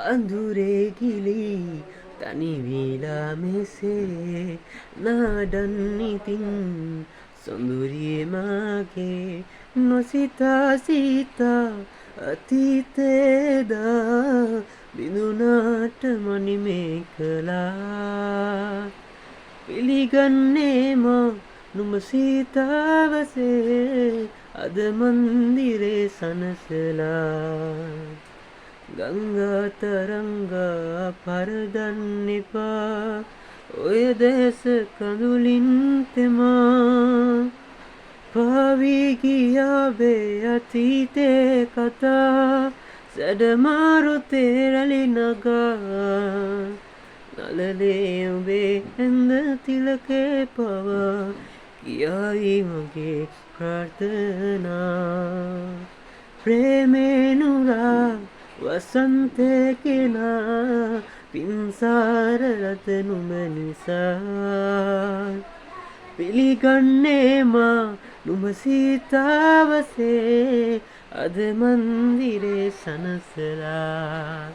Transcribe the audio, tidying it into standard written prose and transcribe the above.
අඳුරේ ගිලී තනිවිලා මෙසේ නාඩන්නිතින් සොඳුරිය මාගේ නොසිතා සිතා අතීතේදා බිඳුනාට මනිමේ කළා පිළිගන්නේ මා නුඹ සීතාවසේ අද මන්දිරේ සනසලා ගංගා තරංගා පරදන්නෙපා ඔය දැස කඳුලින් තෙමා පාවී ගියාවේ අතීතේ කතා සැඩමාරු තේරලි නගා නලලේ ඔබේ ඇඳ තිලකේ පවා කියයි මගේ ප්‍රාර්ථනා ප්‍රේමේනුරා වසන්තේ කෙනා පින්සාර රත නුඹ නිසා පිළිගන්නේ මා නුඹ සීතාවසේ අද මන්දිරේ සනසලා